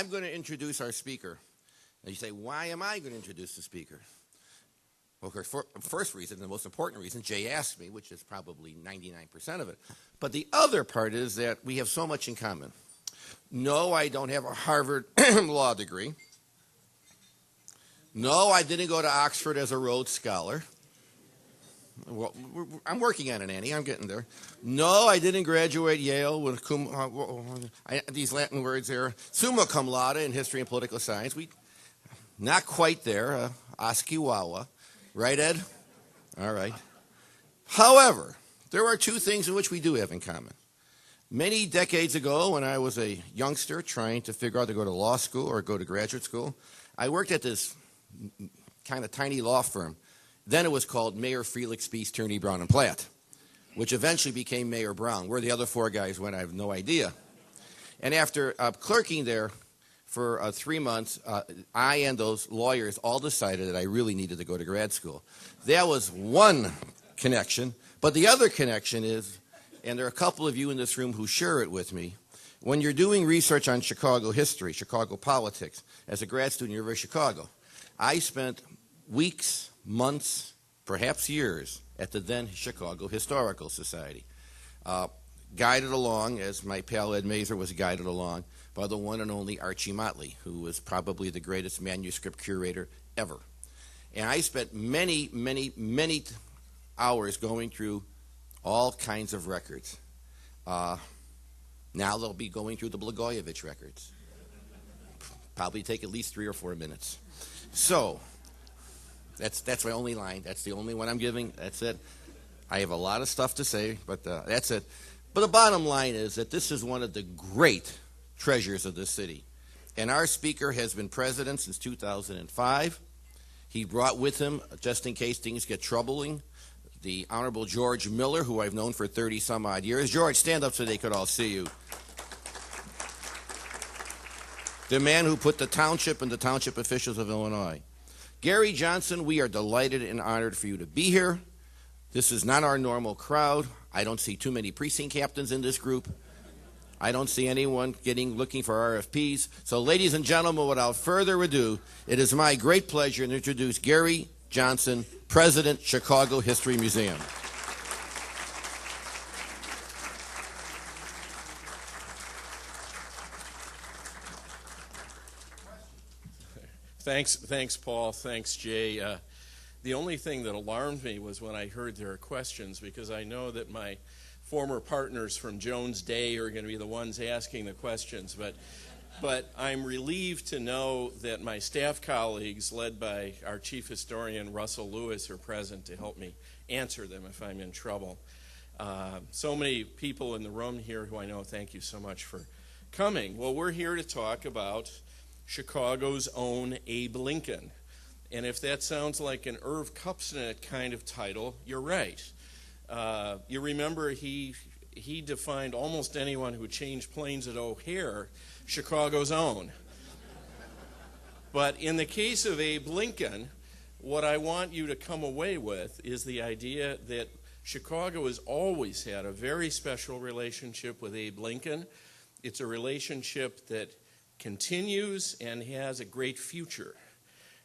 I'm going to introduce our speaker. And you say, why am I going to introduce the speaker? Well, of course, first reason, the most important reason, Jay asked me, which is probably 99% of it. But the other part is that we have so much in common. No, I don't have a Harvard law degree. No, I didn't go to Oxford as a Rhodes Scholar. Well, I'm working on it, Annie. I'm getting there. No, I didn't graduate Yale with these Latin words there. Summa cum laude in history and political science. Not quite there. Oskiwawa. Right, Ed? All right. However, there are two things in which we do have in common. Many decades ago, when I was a youngster trying to figure out to go to law school or go to graduate school, I worked at this kind of tiny law firm. Then it was called Mayor Felix Spees, Tierney, Brown, and Platt, which eventually became Mayor Brown. Where the other four guys went, I have no idea. And after clerking there for 3 months, I and those lawyers all decided that I really needed to go to grad school. That was one connection. But the other connection is, and there are a couple of you in this room who share it with me, when you're doing research on Chicago history, Chicago politics, as a grad student at the University of Chicago, I spent weeks, months, perhaps years at the then Chicago Historical Society, guided along, as my pal Ed Mazer was guided along, by the one and only Archie Motley, who was probably the greatest manuscript curator ever. And I spent many, many, many hours going through all kinds of records. Now they'll be going through the Blagojevich records. Probably take at least 3 or 4 minutes. So, that's my only line. That's the only one I'm giving. That's it. I have a lot of stuff to say, but that's it. But the bottom line is that this is one of the great treasures of this city. And our speaker has been president since 2005. He brought with him, just in case things get troubling, the Honorable George Miller, who I've known for 30-some-odd years. George, stand up so they could all see you. The man who put the township and the township officials of Illinois. Gary Johnson, we are delighted and honored for you to be here. This is not our normal crowd. I don't see too many precinct captains in this group. I don't see anyone looking for RFPs. So, ladies and gentlemen, without further ado, it is my great pleasure to introduce Gary Johnson, President, Chicago History Museum. Thanks, Paul. Thanks, Jay. The only thing that alarmed me was when I heard there are questions, because I know that my former partners from Jones Day are going to be the ones asking the questions. But I'm relieved to know that my staff colleagues, led by our chief historian, Russell Lewis, are present to help me answer them if I'm in trouble. So many people in the room here who I know, thank you so much for coming. Well, we're here to talk about Chicago's own Abe Lincoln. And if that sounds like an Irv Kupcinet kind of title, you're right. You remember he defined almost anyone who changed planes at O'Hare Chicago's own. But in the case of Abe Lincoln, what I want you to come away with is the idea that Chicago has always had a very special relationship with Abe Lincoln. It's a relationship that continues and has a great future.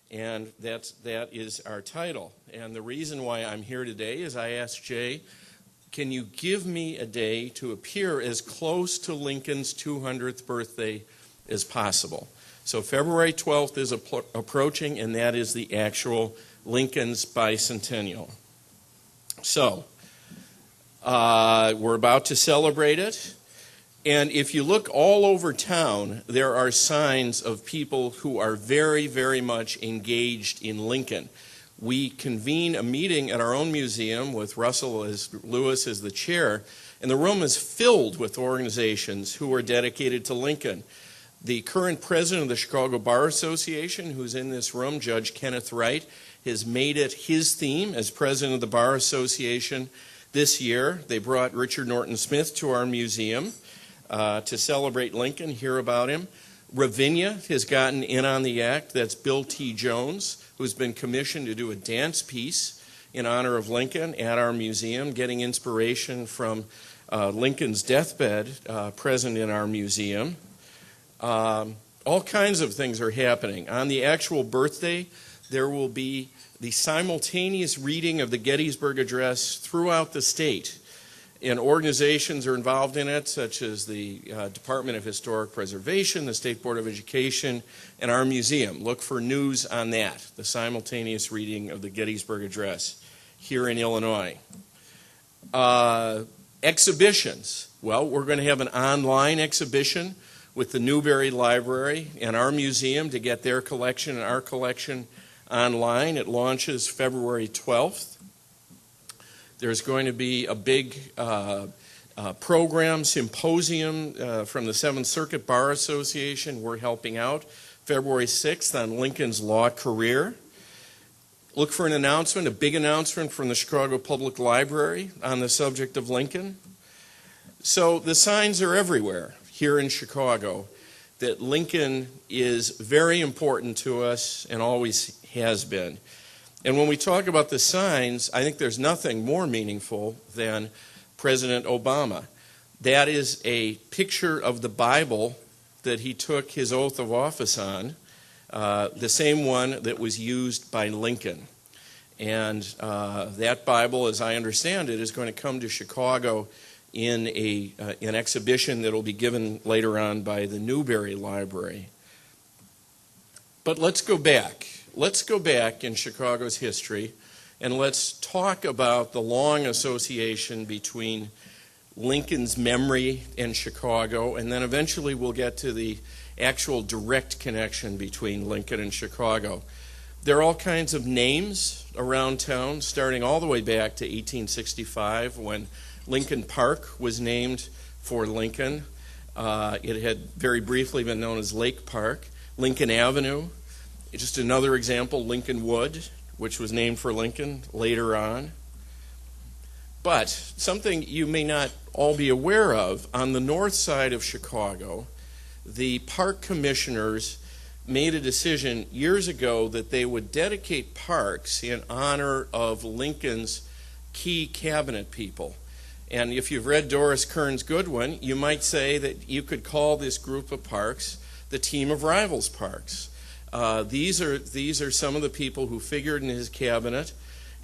And that is our title. And the reason why I'm here today is I asked Jay, can you give me a day to appear as close to Lincoln's 200th birthday as possible? So February 12th is approaching, and that is the actual Lincoln's bicentennial. So we're about to celebrate it. And if you look all over town, there are signs of people who are very, very much engaged in Lincoln. We convene a meeting at our own museum with Russell Lewis as the chair, and the room is filled with organizations who are dedicated to Lincoln. The current president of the Chicago Bar Association, who's in this room, Judge Kenneth Wright, has made it his theme as president of the Bar Association this year. They brought Richard Norton Smith to our museum to celebrate Lincoln, hear about him. Ravinia has gotten in on the act. That's Bill T. Jones, who's been commissioned to do a dance piece in honor of Lincoln at our museum, getting inspiration from Lincoln's deathbed present in our museum. All kinds of things are happening. On the actual birthday, there will be the simultaneous reading of the Gettysburg Address throughout the state. And organizations are involved in it, such as the Department of Historic Preservation, the State Board of Education, and our museum. Look for news on that, the simultaneous reading of the Gettysburg Address here in Illinois. Exhibitions. Well, we're going to have an online exhibition with the Newberry Library and our museum to get their collection and our collection online. It launches February 12th. There's going to be a big program, symposium from the Seventh Circuit Bar Association. We're helping out February 6th on Lincoln's law career. Look for an announcement, a big announcement from the Chicago Public Library on the subject of Lincoln. So the signs are everywhere here in Chicago that Lincoln is very important to us and always has been. And when we talk about the signs, I think there's nothing more meaningful than President Obama. That is a picture of the Bible that he took his oath of office on, the same one that was used by Lincoln. And that Bible, as I understand it, is going to come to Chicago in an exhibition that will be given later on by the Newberry Library. But let's go back. Let's go back in Chicago's history and let's talk about the long association between Lincoln's memory and Chicago, and then eventually we'll get to the actual direct connection between Lincoln and Chicago. There are all kinds of names around town, starting all the way back to 1865 when Lincoln Park was named for Lincoln. It had very briefly been known as Lake Park. Lincoln Avenue, just another example, Lincoln Wood, which was named for Lincoln later on. But something you may not all be aware of, on the north side of Chicago, the park commissioners made a decision years ago that they would dedicate parks in honor of Lincoln's key cabinet people. And if you've read Doris Kearns Goodwin, you might say that you could call this group of parks the Team of Rivals Parks. These are some of the people who figured in his cabinet,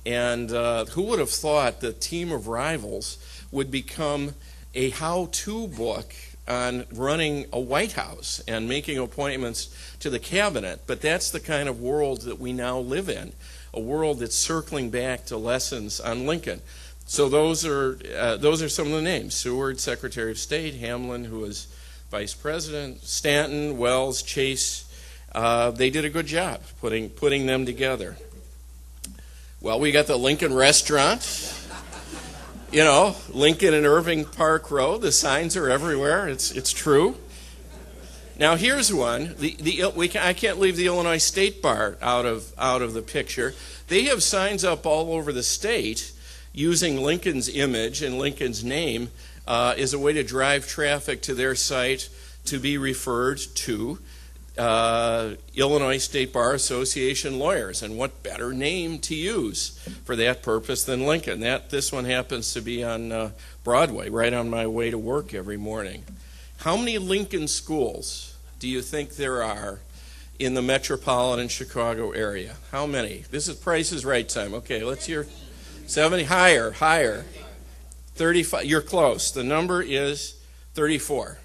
and who would have thought the Team of Rivals would become a how-to book on running a White House and making appointments to the cabinet. But that's the kind of world that we now live in, a world that's circling back to lessons on Lincoln. So those are some of the names: Seward, Secretary of State; Hamlin, who was Vice President; Stanton, Wells, Chase. They did a good job putting them together. Well, we got the Lincoln Restaurant. You know, Lincoln and Irving Park Road. The signs are everywhere. It's true. Now here's one. I can't leave the Illinois State Bar out of the picture. They have signs up all over the state using Lincoln's image and Lincoln's name as a way to drive traffic to their site to be referred to Illinois State Bar Association lawyers. And what better name to use for that purpose than Lincoln? This one happens to be on Broadway, right on my way to work every morning. How many Lincoln schools do you think there are in the metropolitan Chicago area? How many? This is Price is Right time. Okay, let's hear 70. Higher. 35. You're close. The number is 34.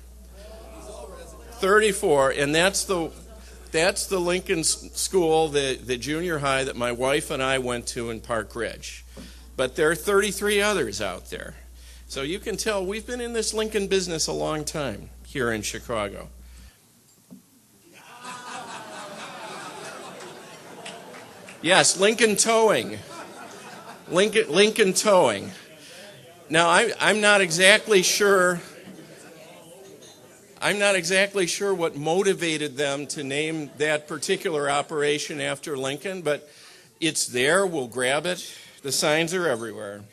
34, and that's the Lincoln School, the junior high that my wife and I went to in Park Ridge. But there are 33 others out there. So you can tell we've been in this Lincoln business a long time here in Chicago. Yes, Lincoln Towing. Lincoln Towing. Now, I'm not exactly sure what motivated them to name that particular operation after Lincoln, but it's there. We'll grab it. The signs are everywhere.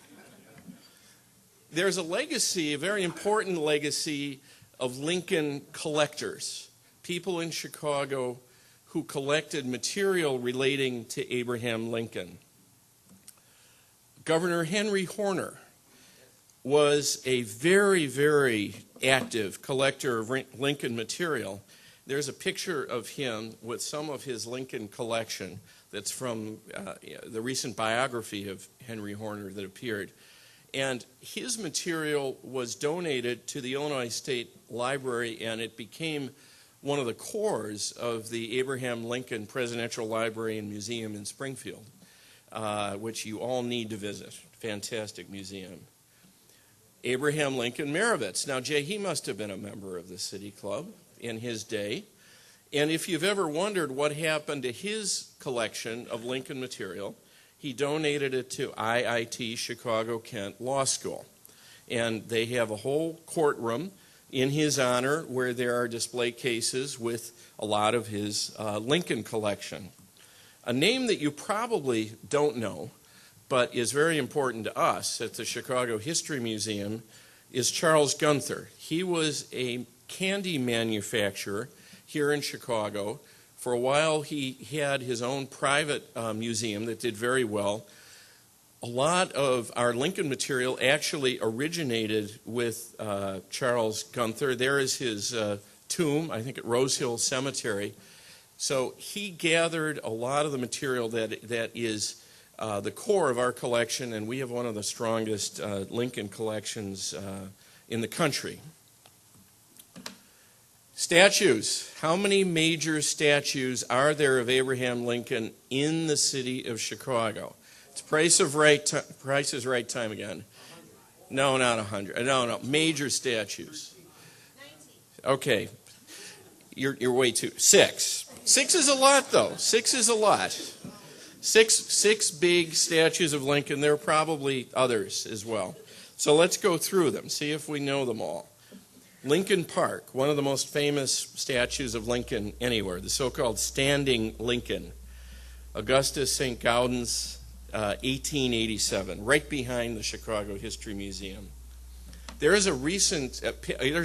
There's a legacy, a very important legacy of Lincoln collectors, people in Chicago who collected material relating to Abraham Lincoln. Governor Henry Horner was a very, very active collector of Lincoln material. There's a picture of him with some of his Lincoln collection that's from the recent biography of Henry Horner that appeared. And his material was donated to the Illinois State Library, and it became one of the cores of the Abraham Lincoln Presidential Library and Museum in Springfield, which you all need to visit. Fantastic museum. Abraham Lincoln Marovitz. Now, Jay, he must have been a member of the City Club in his day. And if you've ever wondered what happened to his collection of Lincoln material, he donated it to IIT Chicago-Kent Law School. And they have a whole courtroom in his honor where there are display cases with a lot of his Lincoln collection. A name that you probably don't know, but is very important to us at the Chicago History Museum, is Charles Gunther. He was a candy manufacturer here in Chicago. For a while, he had his own private museum that did very well. A lot of our Lincoln material actually originated with Charles Gunther. There is his tomb, I think at Rose Hill Cemetery. So he gathered a lot of the material that is the core of our collection, and we have one of the strongest Lincoln collections in the country. Statues. How many major statues are there of Abraham Lincoln in the city of Chicago? It's Price is Right time again. No, not 100. No, major statues. 19. Okay, you're way too. 6. 6 is a lot, though. 6 is a lot. Six big statues of Lincoln. There are probably others as well. So let's go through them. See if we know them all. Lincoln Park, one of the most famous statues of Lincoln anywhere, the so-called Standing Lincoln. Augustus St. Gaudens, 1887, right behind the Chicago History Museum. There's a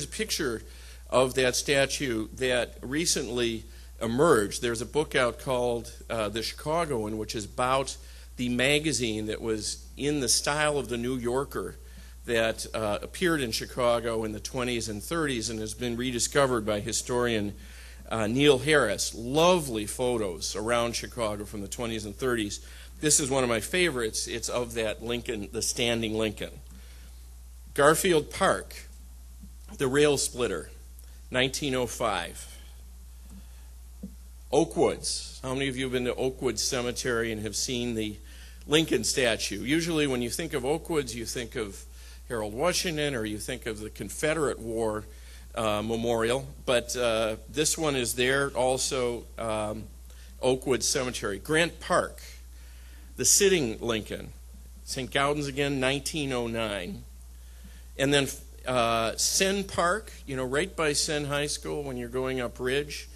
picture of that statue that recently emerged. There's a book out called The Chicagoan, which is about the magazine that was in the style of the New Yorker that appeared in Chicago in the 20s and 30s and has been rediscovered by historian Neil Harris. Lovely photos around Chicago from the 20s and 30s. This is one of my favorites. It's of that Lincoln, the Standing Lincoln. Garfield Park, the rail splitter, 1905. Oakwoods. How many of you have been to Oakwood Cemetery and have seen the Lincoln statue? Usually when you think of Oakwoods, you think of Harold Washington, or you think of the Confederate War Memorial, but this one is there also, Oakwood Cemetery. Grant Park, the Sitting Lincoln, St. Gaudens again, 1909. And then Senn Park, right by Senn High School when you're going up Ridge,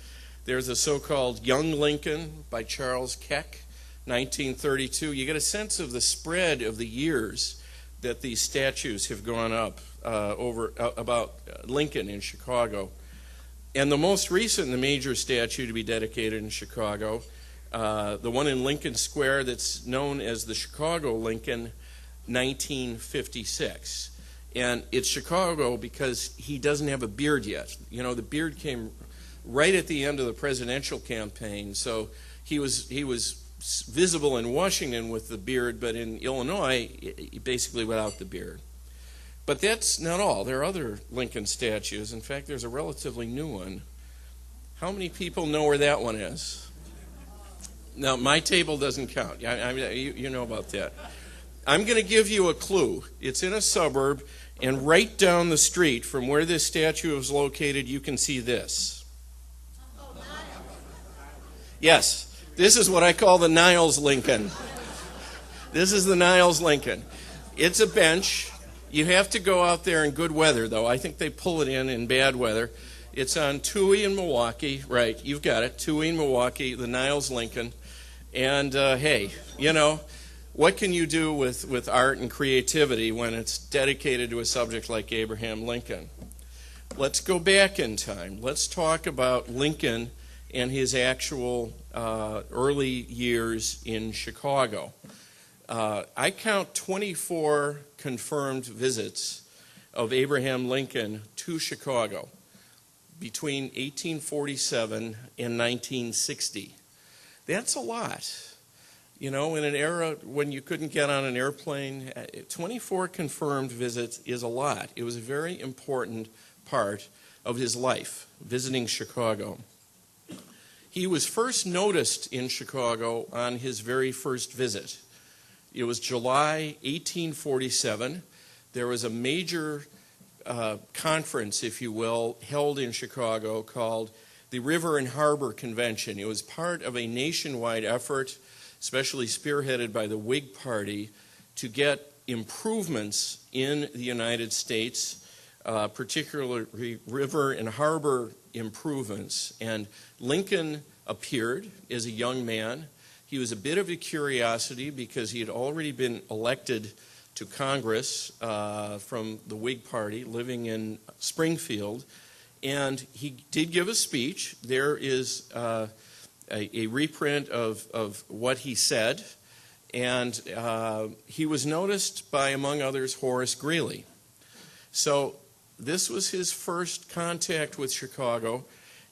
there's a so-called Young Lincoln by Charles Keck, 1932. You get a sense of the spread of the years that these statues have gone up about Lincoln in Chicago. And the most recent, the major statue to be dedicated in Chicago, the one in Lincoln Square that's known as the Chicago Lincoln, 1956. And it's Chicago because he doesn't have a beard yet. The beard came right at the end of the presidential campaign, so he was visible in Washington with the beard, but in Illinois, basically without the beard. But that's not all. There are other Lincoln statues. In fact, there's a relatively new one. How many people know where that one is? Now, my table doesn't count. You know about that. I'm going to give you a clue. It's in a suburb, and right down the street from where this statue is located, you can see this. Yes. This is what I call the Niles Lincoln. This is the Niles Lincoln. It's a bench. You have to go out there in good weather, though. I think they pull it in bad weather. It's on Touhy and Milwaukee. Right, you've got it. Touhy and Milwaukee, the Niles Lincoln. And, hey, what can you do with art and creativity when it's dedicated to a subject like Abraham Lincoln? Let's go back in time. Let's talk about Lincoln and his actual early years in Chicago. I count 24 confirmed visits of Abraham Lincoln to Chicago between 1847 and 1960. That's a lot. You know, in an era when you couldn't get on an airplane, 24 confirmed visits is a lot. It was a very important part of his life, visiting Chicago. He was first noticed in Chicago on his very first visit. It was July 1847. There was a major conference, if you will, held in Chicago called the River and Harbor Convention. It was part of a nationwide effort, especially spearheaded by the Whig Party, to get improvements in the United States, particularly river and harbor improvements. And Lincoln appeared as a young man. He was a bit of a curiosity because he had already been elected to Congress from the Whig Party, living in Springfield. And he did give a speech. There is a reprint of what he said. And he was noticed by, among others, Horace Greeley. So this was his first contact with Chicago.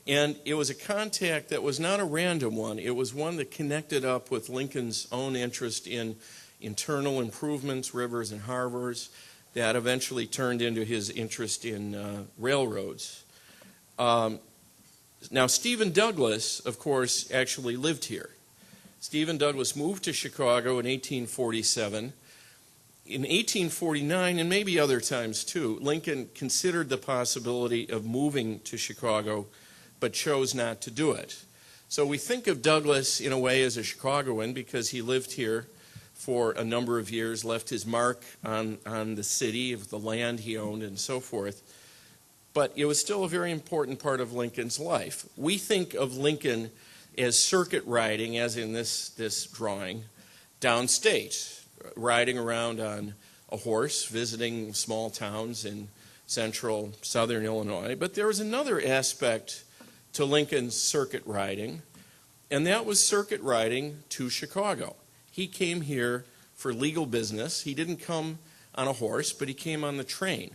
And it was a contact that was not a random one. It was one that connected up with Lincoln's own interest in internal improvements, rivers and harbors, that eventually turned into his interest in railroads. Now, Stephen Douglas, of course, actually lived here. Stephen Douglas moved to Chicago in 1847. In 1849, and maybe other times too, Lincoln considered the possibility of moving to Chicago, but chose not to do it. So we think of Douglas in a way as a Chicagoan because he lived here for a number of years, left his mark on the city, of the land he owned, and so forth. But it was still a very important part of Lincoln's life. We think of Lincoln as circuit riding, as in this drawing, downstate, riding around on a horse, visiting small towns in central southern Illinois. But there was another aspect to Lincoln's circuit riding, and that was circuit riding to Chicago. He came here for legal business. He didn't come on a horse, but he came on the train.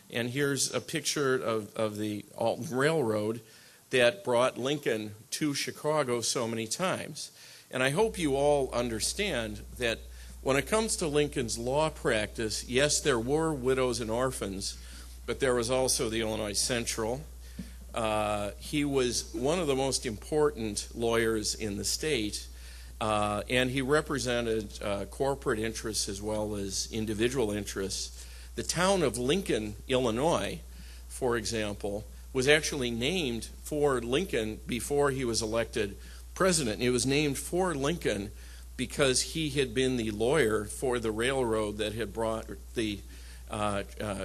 And here's a picture of the Alton Railroad that brought Lincoln to Chicago so many times. And I hope you all understand that when it comes to Lincoln's law practice, yes, there were widows and orphans, but there was also the Illinois Central. He was one of the most important lawyers in the state, and he represented corporate interests as well as individual interests. The town of Lincoln, Illinois, for example, was actually named for Lincoln before he was elected president. It was named for Lincoln because he had been the lawyer for the railroad that had brought the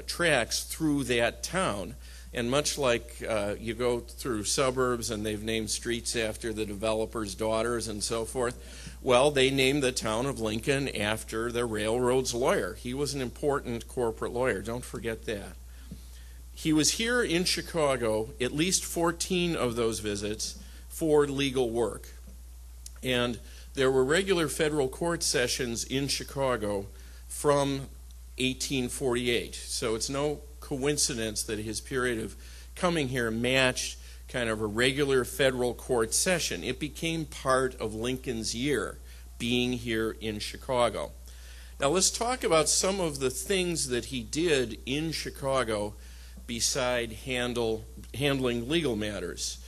tracks through that town. And much like you go through suburbs and they've named streets after the developers' daughters and so forth, well, they named the town of Lincoln after the railroad's lawyer. He was an important corporate lawyer. Don't forget that. He was here in Chicago, at least 14 of those visits, for legal work. And there were regular federal court sessions in Chicago from 1848. So it's no coincidence that his period of coming here matched kind of a regular federal court session. It became part of Lincoln's year, being here in Chicago. Now let's talk about some of the things that he did in Chicago beside handling legal matters.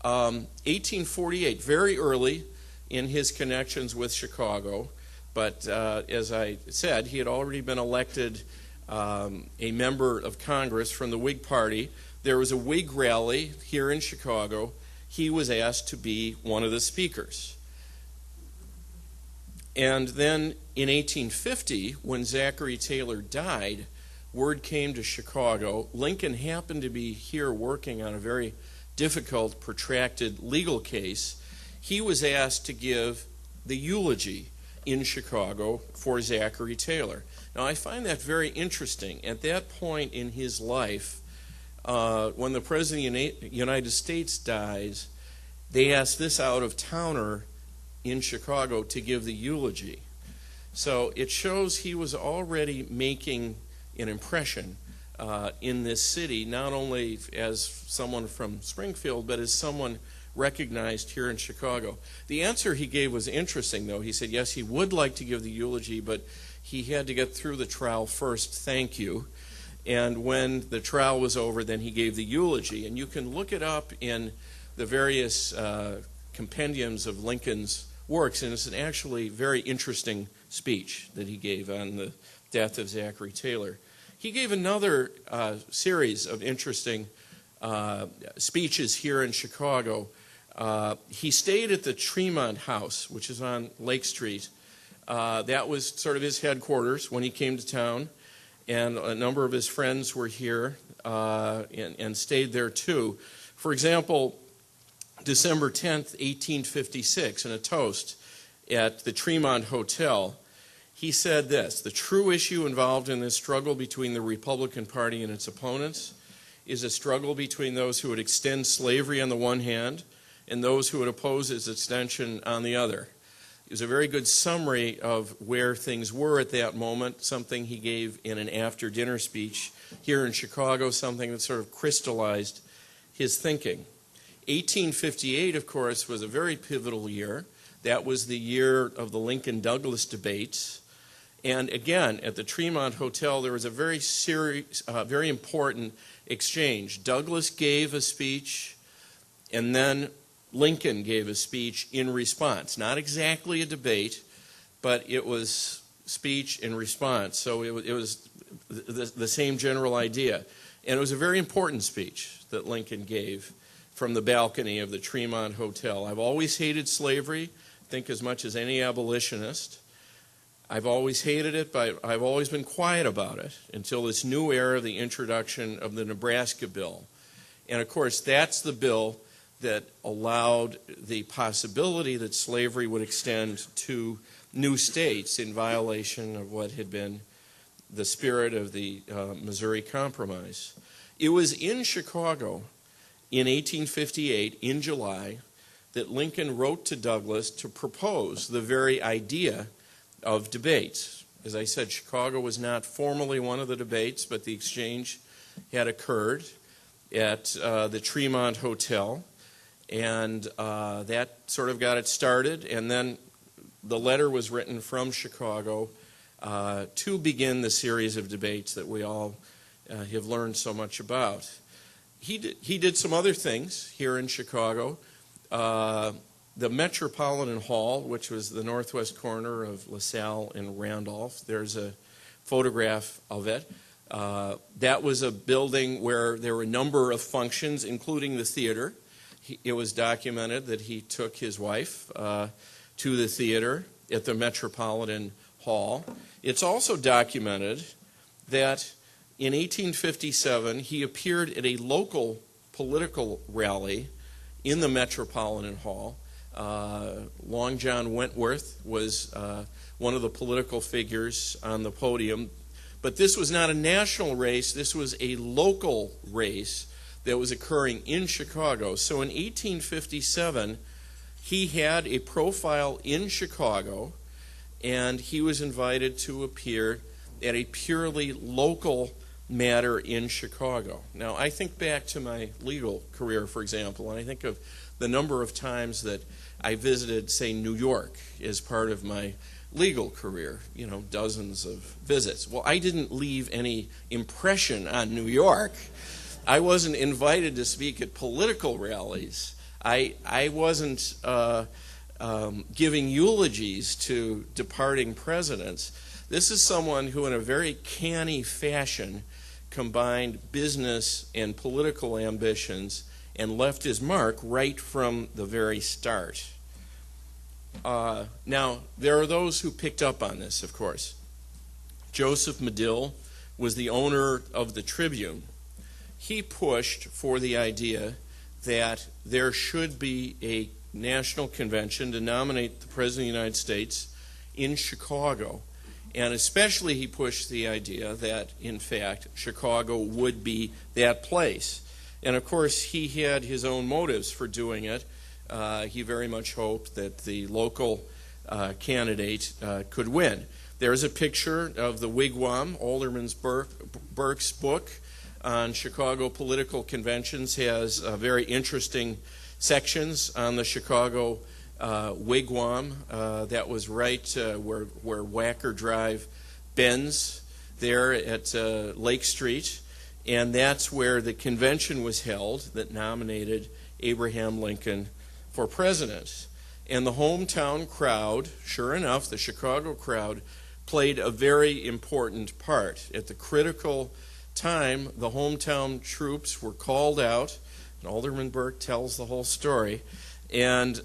1848, very early in his connections with Chicago, but as I said, he had already been elected a member of Congress from the Whig Party. There was a Whig rally here in Chicago. He was asked to be one of the speakers. And then in 1850, when Zachary Taylor died, word came to Chicago. Lincoln happened to be here working on a very difficult, protracted legal case. He was asked to give the eulogy in Chicago for Zachary Taylor. Now, I find that very interesting. At that point in his life, when the President of the United States dies, they ask this out-of-towner in Chicago to give the eulogy. So it shows he was already making an impression in this city, not only as someone from Springfield, but as someone recognized here in Chicago. The answer he gave was interesting, though. He said, yes, he would like to give the eulogy, but he had to get through the trial first, thank you. And when the trial was over, then he gave the eulogy. And you can look it up in the various compendiums of Lincoln's works, and it's an actually very interesting speech that he gave on the death of Zachary Taylor. He gave another series of interesting speeches here in Chicago. He stayed at the Tremont House, which is on Lake Street. That was sort of his headquarters when he came to town, and a number of his friends were here and stayed there too. For example, December 10th, 1856, in a toast at the Tremont Hotel, he said this: "The true issue involved in this struggle between the Republican Party and its opponents is a struggle between those who would extend slavery on the one hand and those who would oppose its extension on the other." It was a very good summary of where things were at that moment, something he gave in an after-dinner speech here in Chicago, something that sort of crystallized his thinking. 1858, of course, was a very pivotal year. That was the year of the Lincoln-Douglas debates. And again, at the Tremont Hotel, there was a very very important exchange. Douglas gave a speech, and then Lincoln gave a speech in response. Not exactly a debate, but it was speech in response. So it was the same general idea. And it was a very important speech that Lincoln gave from the balcony of the Tremont Hotel. I've always hated slavery, I think as much as any abolitionist. I've always hated it, but I've always been quiet about it until this new era of the introduction of the Nebraska bill. And of course, that's the bill that allowed the possibility that slavery would extend to new states in violation of what had been the spirit of the Missouri Compromise. It was in Chicago in 1858, in July, that Lincoln wrote to Douglas to propose the very idea of debates. As I said, Chicago was not formally one of the debates, but the exchange had occurred at the Tremont Hotel, and that sort of got it started, and then the letter was written from Chicago to begin the series of debates that we all have learned so much about. He did some other things here in Chicago. The Metropolitan Hall, which was the northwest corner of LaSalle and Randolph, there's a photograph of it. That was a building where there were a number of functions, including the theater. It was documented that he took his wife to the theater at the Metropolitan Hall. It's also documented that in 1857 he appeared at a local political rally in the Metropolitan Hall. Long John Wentworth was one of the political figures on the podium. But this was not a national race, this was a local race that was occurring in Chicago. So in 1857, he had a profile in Chicago, and he was invited to appear at a purely local matter in Chicago. Now, I think back to my legal career, for example, and I think of the number of times that I visited, say, New York as part of my legal career, dozens of visits. Well, I didn't leave any impression on New York. I wasn't invited to speak at political rallies. I wasn't giving eulogies to departing presidents. This is someone who, in a very canny fashion, combined business and political ambitions and left his mark right from the very start. Now, there are those who picked up on this, of course. Joseph Medill was the owner of the Tribune. He pushed for the idea that there should be a national convention to nominate the President of the United States in Chicago. And especially he pushed the idea that, in fact, Chicago would be that place. And of course, he had his own motives for doing it. He very much hoped that the local candidate could win. There's a picture of the wigwam. Alderman Burke's book on Chicago political conventions has very interesting sections on the Chicago wigwam. That was right where Wacker Drive bends there at Lake Street. And that's where the convention was held that nominated Abraham Lincoln for president. And the hometown crowd, sure enough, the Chicago crowd, played a very important part. At the critical time, the hometown troops were called out, and Alderman Burke tells the whole story, and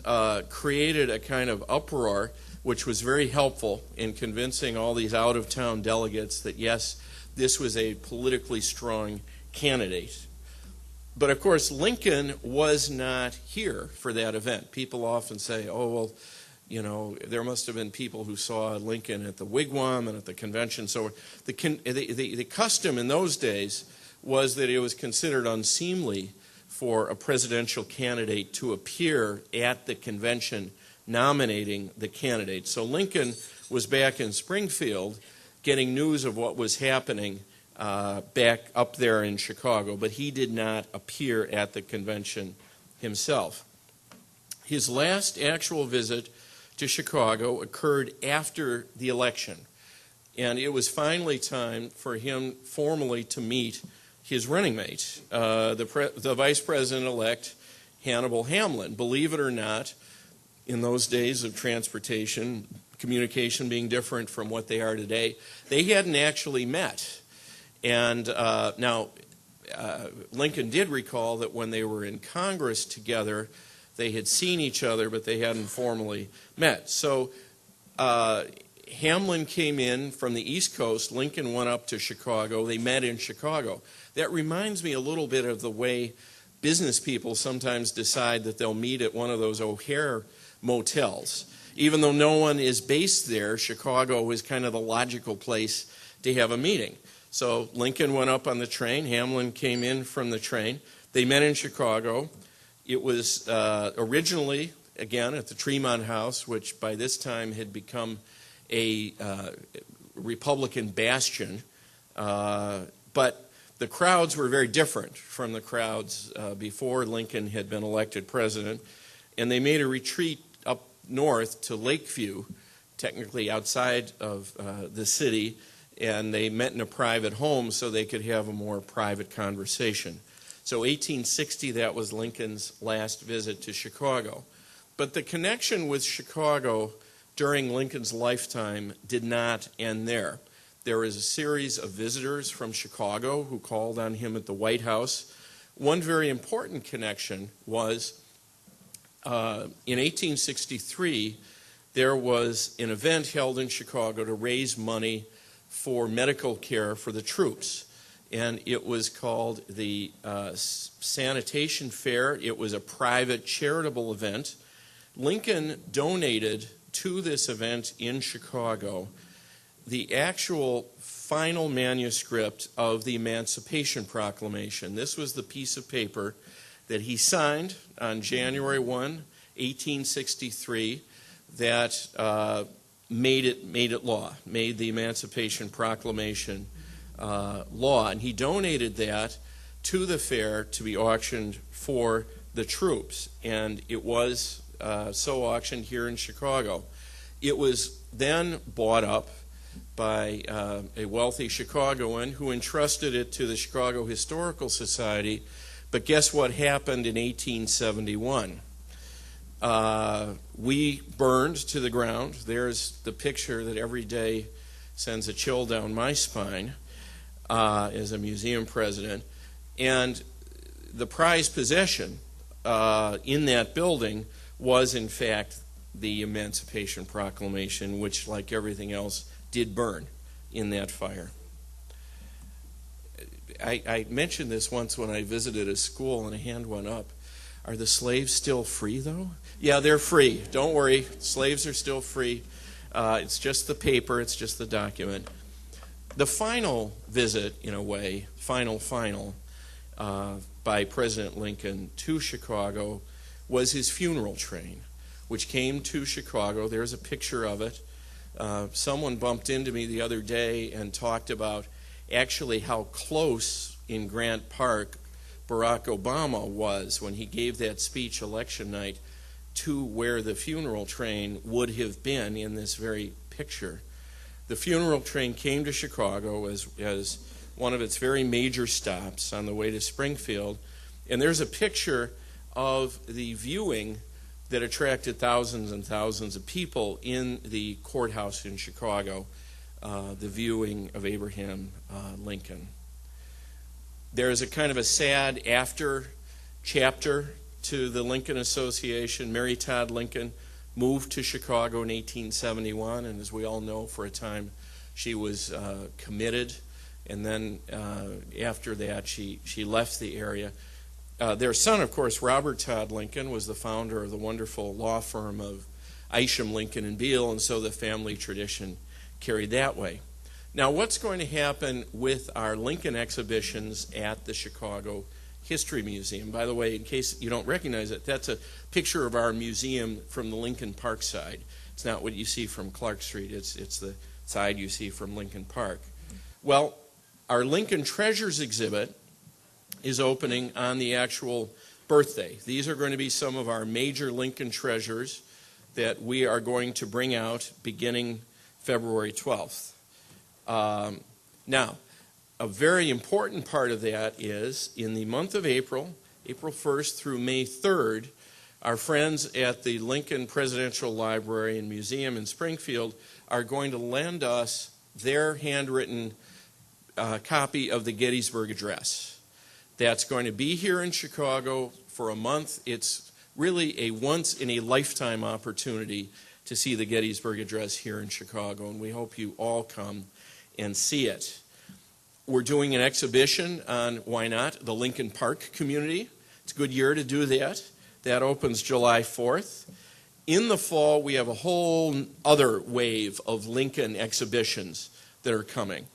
created a kind of uproar, which was very helpful in convincing all these out-of-town delegates that, yes, this was a politically strong candidate. But of course, Lincoln was not here for that event. People often say, oh, well, you know, there must have been people who saw Lincoln at the wigwam and at the convention. So the custom in those days was that it was considered unseemly for a presidential candidate to appear at the convention nominating the candidate. So Lincoln was back in Springfield getting news of what was happening back up there in Chicago, but he did not appear at the convention himself. His last actual visit to Chicago occurred after the election, and it was finally time for him formally to meet his running mate, the Vice President-elect Hannibal Hamlin. Believe it or not, in those days of transportation, communication being different from what they are today, they hadn't actually met. And now, Lincoln did recall that when they were in Congress together, they had seen each other, but they hadn't formally met. So Hamlin came in from the East Coast. Lincoln went up to Chicago. They met in Chicago. That reminds me a little bit of the way business people sometimes decide that they'll meet at one of those O'Hare motels. Even though no one is based there, Chicago is kind of the logical place to have a meeting. So Lincoln went up on the train. Hamlin came in from the train. They met in Chicago. It was originally, again, at the Tremont House, which by this time had become a Republican bastion. But the crowds were very different from the crowds before Lincoln had been elected president. And they made a retreat up north to Lakeview, technically outside of the city, and they met in a private home so they could have a more private conversation. So 1860, that was Lincoln's last visit to Chicago. But the connection with Chicago during Lincoln's lifetime did not end there. There was a series of visitors from Chicago who called on him at the White House. One very important connection was in 1863, there was an event held in Chicago to raise money for medical care for the troops. And it was called the Sanitation Fair. It was a private charitable event. Lincoln donated to this event in Chicago the actual final manuscript of the Emancipation Proclamation. This was the piece of paper that he signed on January 1, 1863, that made it law, made the Emancipation Proclamation law. And he donated that to the fair to be auctioned for the troops. And it was so auctioned here in Chicago. It was then bought up by a wealthy Chicagoan who entrusted it to the Chicago Historical Society. But guess what happened in 1871? We burned to the ground. There's the picture that every day sends a chill down my spine as a museum president. And the prized possession in that building was, in fact, the Emancipation Proclamation, which, like everything else, did burn in that fire. I mentioned this once when I visited a school, and a hand went up. Are the slaves still free, though? Yeah, they're free. Don't worry. Slaves are still free. It's just the paper. It's just the document. The final visit, in a way, final, by President Lincoln to Chicago was his funeral train, which came to Chicago. There's a picture of it. Someone bumped into me the other day and talked about actually how close in Grant Park Barack Obama was when he gave that speech election night to where the funeral train would have been in this very picture. The funeral train came to Chicago as one of its very major stops on the way to Springfield, and there's a picture of the viewing that attracted thousands and thousands of people in the courthouse in Chicago, the viewing of Abraham Lincoln. There is a kind of a sad after chapter to the Lincoln Association. Mary Todd Lincoln moved to Chicago in 1871, and as we all know, for a time she was committed, and then after that she left the area. Their son, of course, Robert Todd Lincoln, was the founder of the wonderful law firm of Isham, Lincoln, and Beale, and so the family tradition carried that way. Now, what's going to happen with our Lincoln exhibitions at the Chicago History Museum? By the way, in case you don't recognize it, that's a picture of our museum from the Lincoln Park side. It's not what you see from Clark Street. It's the side you see from Lincoln Park. Well, our Lincoln Treasures exhibit is opening on the actual birthday. These are going to be some of our major Lincoln treasures that we are going to bring out beginning February 12th. Now, a very important part of that is in the month of April 1st through May 3rd, our friends at the Lincoln Presidential Library and Museum in Springfield are going to lend us their handwritten copy of the Gettysburg Address. That's going to be here in Chicago for a month. It's really a once-in-a-lifetime opportunity to see the Gettysburg Address here in Chicago, and we hope you all come and see it. We're doing an exhibition on, why not, the Lincoln Park community. It's a good year to do that. That opens July 4th. In the fall, we have a whole other wave of Lincoln exhibitions that are coming.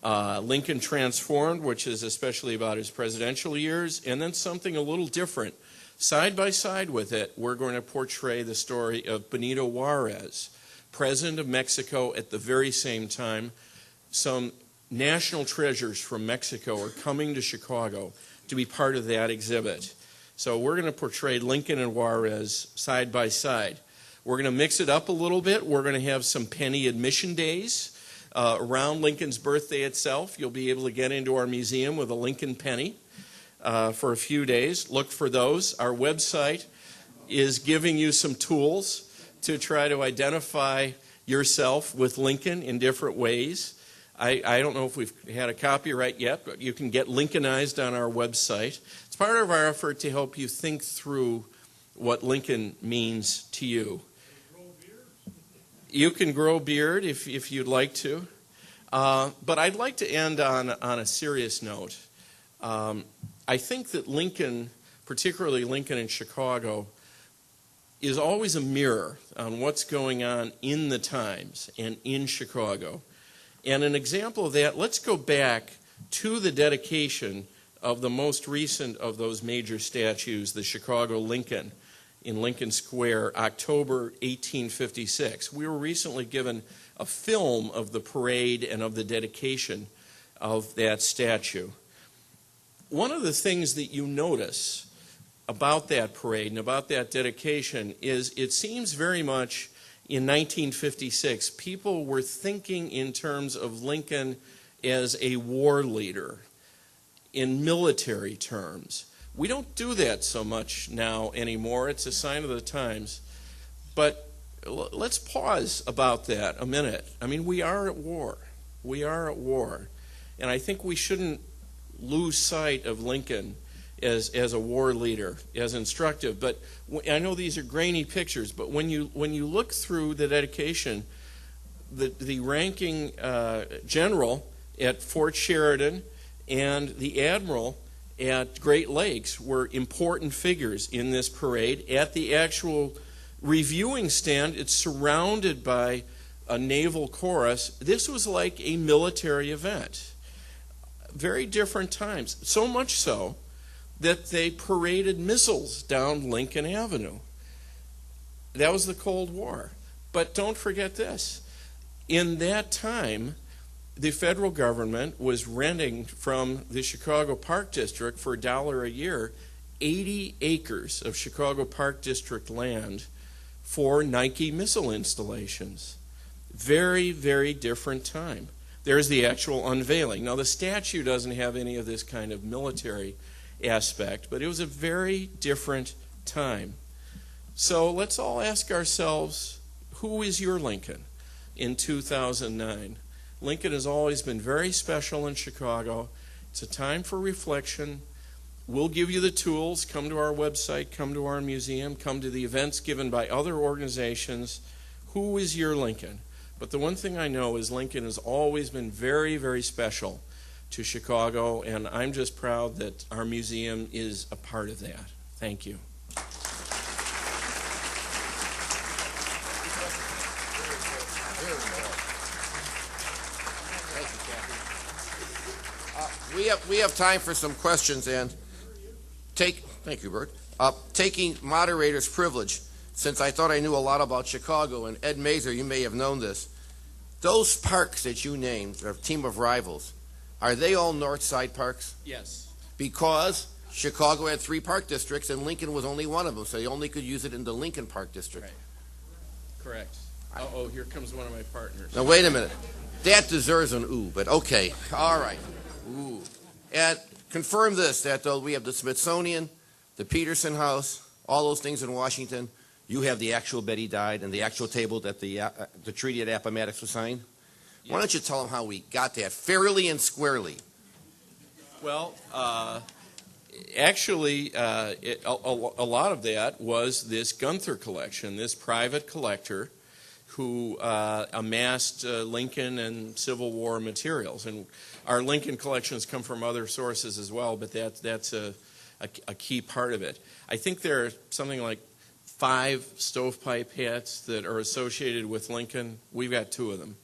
Lincoln Transformed, which is especially about his presidential years, and then something a little different. Side by side with it, we're going to portray the story of Benito Juarez, president of Mexico at the very same time. Some national treasures from Mexico are coming to Chicago to be part of that exhibit. So we're going to portray Lincoln and Juarez side by side. We're going to mix it up a little bit. We're going to have some penny admission days around Lincoln's birthday itself. You'll be able to get into our museum with a Lincoln penny for a few days. Look for those. Our website is giving you some tools to try to identify yourself with Lincoln in different ways. I don't know if we've had a copyright yet, but you can get Lincolnized on our website. It's part of our effort to help you think through what Lincoln means to you. You can grow beard if you'd like to. But I'd like to end on a serious note. I think that Lincoln, particularly Lincoln in Chicago, is always a mirror on what's going on in the times and in Chicago. And an example of that, let's go back to the dedication of the most recent of those major statues, the Chicago Lincoln in Lincoln Square, October 1856. We were recently given a film of the parade and of the dedication of that statue. One of the things that you notice about that parade and about that dedication is it seems very much in 1956, people were thinking in terms of Lincoln as a war leader, in military terms. We don't do that so much now anymore. It's a sign of the times. But let's pause about that a minute. I mean, we are at war. We are at war. And I think we shouldn't lose sight of Lincoln as a war leader, as instructive. But I know these are grainy pictures, but when you look through the dedication, the ranking general at Fort Sheridan and the admiral at Great Lakes were important figures in this parade. At the actual reviewing stand, it's surrounded by a naval chorus. This was like a military event. Very different times. So much so that they paraded missiles down Lincoln Avenue. That was the Cold War. But don't forget this. In that time, the federal government was renting from the Chicago Park District for $1 a year 80 acres of Chicago Park District land for Nike missile installations. Very, very different time. There's the actual unveiling. Now, the statue doesn't have any of this kind of military aspect, but it was a very different time. So let's all ask ourselves, who is your Lincoln in 2009? Lincoln has always been very special in Chicago. It's a time for reflection. We'll give you the tools. Come to our website, come to our museum, come to the events given by other organizations. Who is your Lincoln? But the one thing I know is Lincoln has always been very, very special to Chicago, and I'm just proud that our museum is a part of that. Thank you. We have time for some questions, and thank you, Bert. Taking moderator's privilege, since I thought I knew a lot about Chicago, and Ed Mazer, you may have known this. Those parks that you named, a team of rivals, are they all North Side parks? Yes. Because Chicago had 3 park districts, and Lincoln was only one of them, so you only could use it in the Lincoln Park District. Right. Correct. Uh-oh, here comes one of my partners. Now, wait a minute. That deserves an ooh, but okay. All right. Ooh. And confirm this, that though we have the Smithsonian, the Peterson House, all those things in Washington, you have the actual Betty died and the actual table that the treaty at Appomattox was signed. Yes. Why don't you tell them how we got that fairly and squarely? Well, actually, a lot of that was this Gunther collection, this private collector who amassed Lincoln and Civil War materials. And our Lincoln collections come from other sources as well, but that's a key part of it. I think there are something like 5 stovepipe hats that are associated with Lincoln. We've got 2 of them.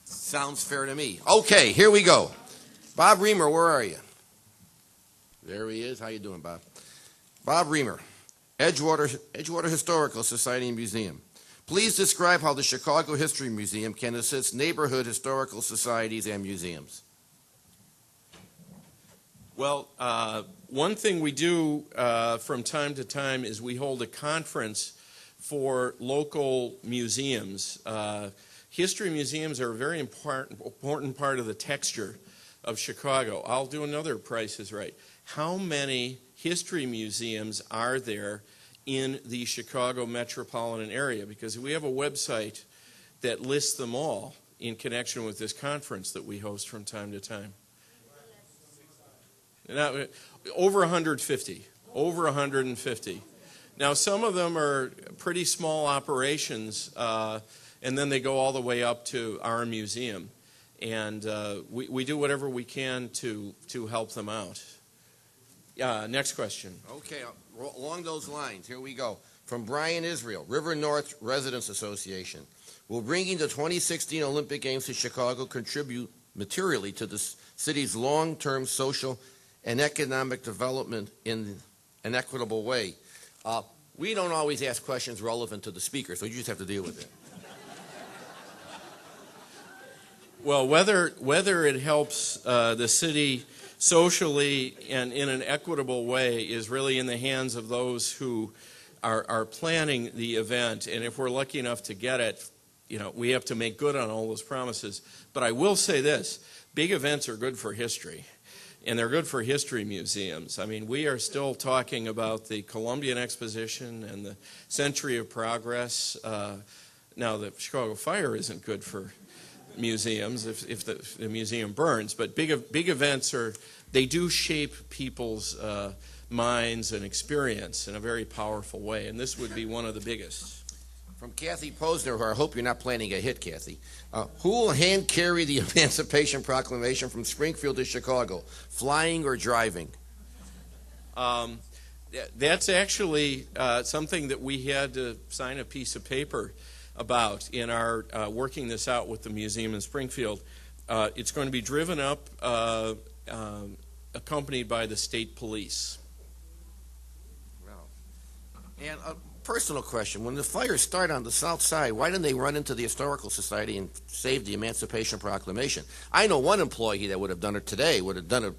Sounds fair to me. Okay, here we go. Bob Reamer, where are you? There he is. How you doing, Bob? Bob Reamer, Edgewater Historical Society and Museum. Please describe how the Chicago History Museum can assist neighborhood historical societies and museums. Well, one thing we do from time to time is we hold a conference for local museums. History museums are a very important part of the texture of Chicago. I'll do another Price is Right. How many history museums are there in the Chicago metropolitan area? Because we have a website that lists them all in connection with this conference that we host from time to time. Now, over 150. Over 150. Now, some of them are pretty small operations, and then they go all the way up to our museum. And we do whatever we can to help them out. Next question. Okay, along those lines, here we go. From Brian Israel, River North Residents Association. Will bringing the 2016 Olympic Games to Chicago contribute materially to the city's long-term social and economic development in an equitable way? We don't always ask questions relevant to the speaker, so you just have to deal with it. Well, whether it helps the city socially and in an equitable way is really in the hands of those who are planning the event. And if we're lucky enough to get it, we have to make good on all those promises. But I will say this, big events are good for history. And they're good for history museums. I mean, we are still talking about the Columbian Exposition and the Century of Progress. Now, the Chicago Fire isn't good for museums if the museum burns, but big events they do shape people's minds and experience in a very powerful way, and this would be one of the biggest. From Kathy Posner, who I hope you're not planning a hit, Kathy. Who will hand carry the Emancipation Proclamation from Springfield to Chicago, flying or driving? That's actually something that we had to sign a piece of paper about in our working this out with the museum in Springfield. It's going to be driven up, accompanied by the state police. Wow. And Personal question. When the fires started on the south side, why didn't they run into the Historical Society and save the Emancipation Proclamation? I know one employee that would have done it today, would have done it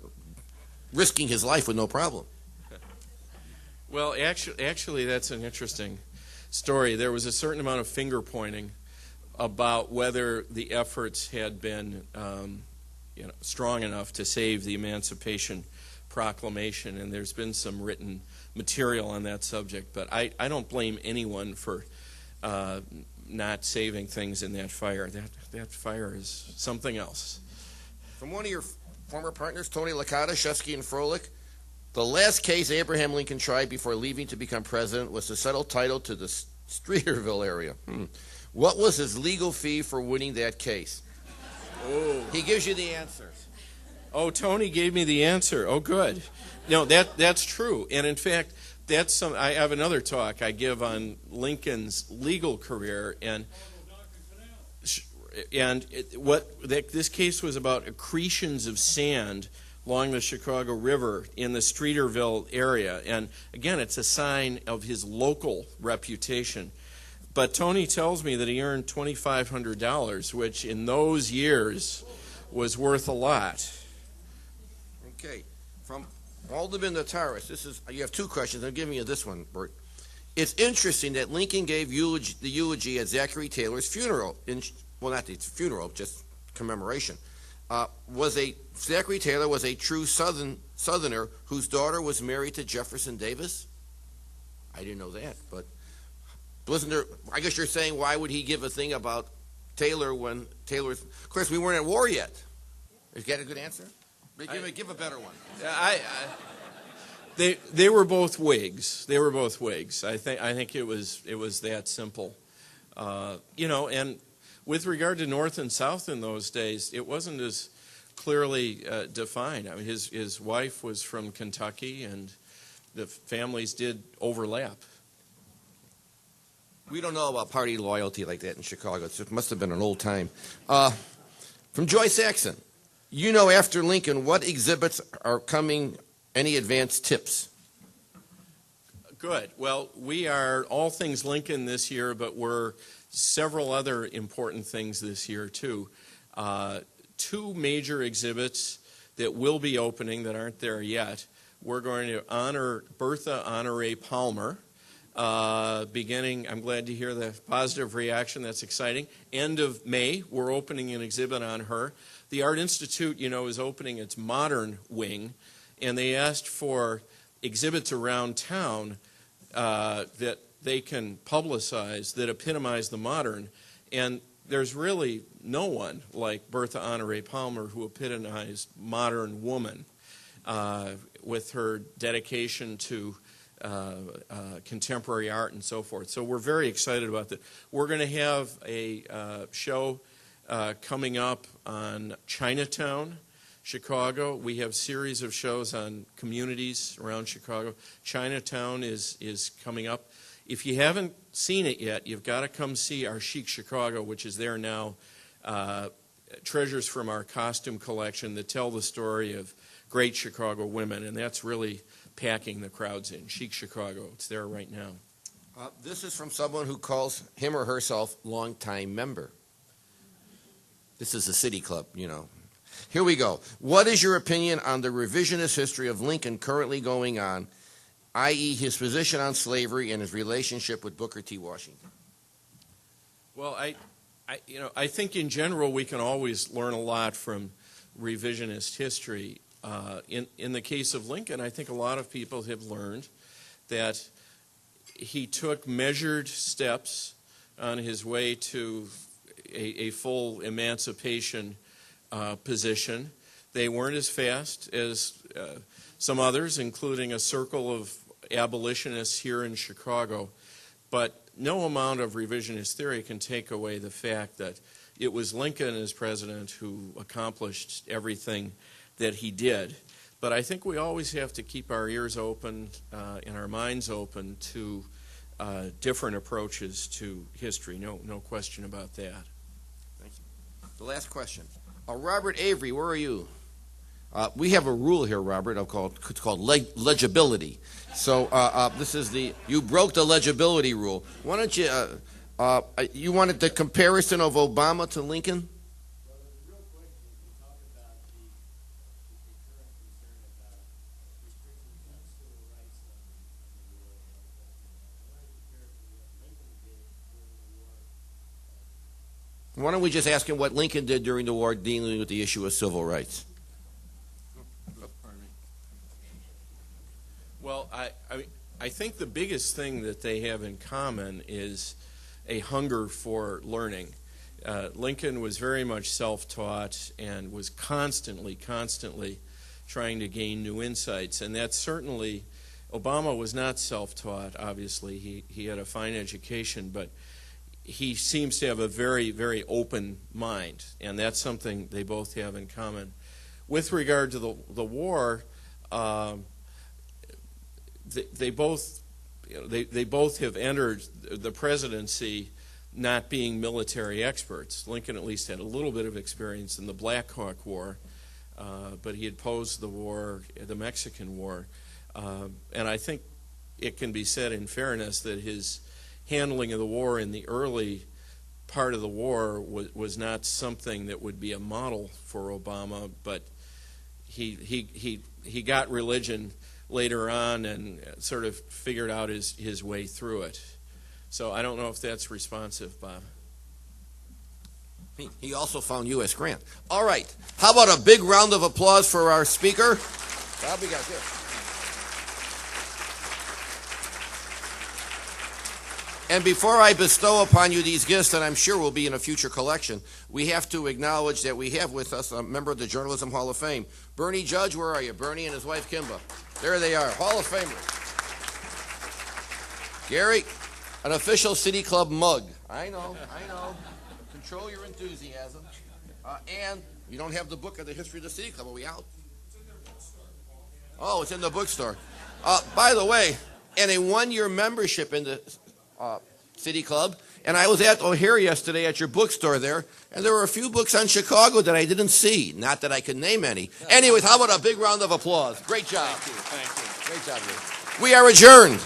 risking his life with no problem. Well, actually, that's an interesting story. There was a certain amount of finger pointing about whether the efforts had been strong enough to save the Emancipation Proclamation, and there's been some written material on that subject. But I don't blame anyone for not saving things in that fire. That fire is something else. From one of your former partners, Tony Licata, Shesky and Froelich, the last case Abraham Lincoln tried before leaving to become president was to settle title to the Streeterville area. What was his legal fee for winning that case? Oh. He gives you the answers. Oh, Tony gave me the answer. Oh, good. No, that's true. And in fact, I have another talk I give on Lincoln's legal career, this case was about accretions of sand along the Chicago River in the Streeterville area. And again, it's a sign of his local reputation. But Tony tells me that he earned $2,500, which in those years was worth a lot. Okay. From Alderman Notaris, you have two questions. I'm giving you this one, Bert. It's interesting that Lincoln gave the eulogy at Zachary Taylor's funeral. Not the funeral, just commemoration. Zachary Taylor was a true Southerner whose daughter was married to Jefferson Davis? I didn't know that, but wasn't there? I guess you're saying, why would he give a thing about Taylor when Taylor's? Of course, we weren't at war yet. Is that a good answer? Give a better one. They were both Whigs. They were both Whigs. I think it was that simple. And with regard to North and South in those days, it wasn't as clearly defined. I mean, his wife was from Kentucky, and the families did overlap. We don't know about party loyalty like that in Chicago. It must have been an old time. From Joyce Saxon, after Lincoln, what exhibits are coming? Any advanced tips? Good. Well, we are all things Lincoln this year, but we're several other important things this year, too. Two major exhibits that will be opening that aren't there yet. We're going to honor Bertha Honore Palmer. Beginning, I'm glad to hear the positive reaction. That's exciting. End of May, we're opening an exhibit on her. The Art Institute, is opening its modern wing, and they asked for exhibits around town that they can publicize that epitomize the modern. And there's really no one like Bertha Honore Palmer who epitomized modern woman with her dedication to contemporary art and so forth. So we're very excited about that. We're going to have a show coming up on Chinatown, Chicago. We have a series of shows on communities around Chicago. Chinatown is coming up. If you haven't seen it yet, you've got to come see our Chic Chicago, which is there now. Treasures from our costume collection that tell the story of great Chicago women, and that's really packing the crowds in. Chic Chicago, it's there right now. This is from someone who calls him or herself longtime member. This is the City Club, Here we go. What is your opinion on the revisionist history of Lincoln currently going on, i.e. his position on slavery and his relationship with Booker T. Washington? Well, I think in general we can always learn a lot from revisionist history. In the case of Lincoln, I think a lot of people have learned that he took measured steps on his way to a full emancipation position. They weren't as fast as some others, including a circle of abolitionists here in Chicago. But no amount of revisionist theory can take away the fact that it was Lincoln as president who accomplished everything that he did. But I think we always have to keep our ears open and our minds open to different approaches to history. No question about that. Thank you. The last question. Robert Avery, where are you? We have a rule here, Robert. It's called legibility. So this is you broke the legibility rule. Why don't you? You wanted the comparison of Obama to Lincoln? Why don't we just ask him what Lincoln did during the war dealing with the issue of civil rights? Well, I think the biggest thing that they have in common is a hunger for learning. Lincoln was very much self-taught and was constantly trying to gain new insights. And that certainly, Obama was not self-taught, obviously. He had a fine education, but he seems to have a very, very open mind. And that's something they both have in common. With regard to the war, they both have entered the presidency not being military experts. Lincoln at least had a little bit of experience in the Black Hawk War, but he had posed the Mexican War. And I think it can be said in fairness that his handling of the war in the early part of the war was not something that would be a model for Obama, but he got religion later on and sort of figured out his way through it. So I don't know if that's responsive, Bob. He also found U.S. Grant. All right. How about a big round of applause for our speaker? Bob, we got this. And before I bestow upon you these gifts that I'm sure will be in a future collection, we have to acknowledge that we have with us a member of the Journalism Hall of Fame. Bernie Judge, where are you? Bernie and his wife, Kimba. There they are, Hall of Famers. Gary, an official City Club mug. I know. Control your enthusiasm. And you don't have the book of the history of the City Club. Are we out? It's in their bookstore. Oh, it's in the bookstore. By the way, and a one-year membership in the City Club. And I was at O'Hare yesterday at your bookstore there, and there were a few books on Chicago that I didn't see. Not that I could name any. Anyways, how about a big round of applause? Great job. Thank you. Great job, Lee. We are adjourned.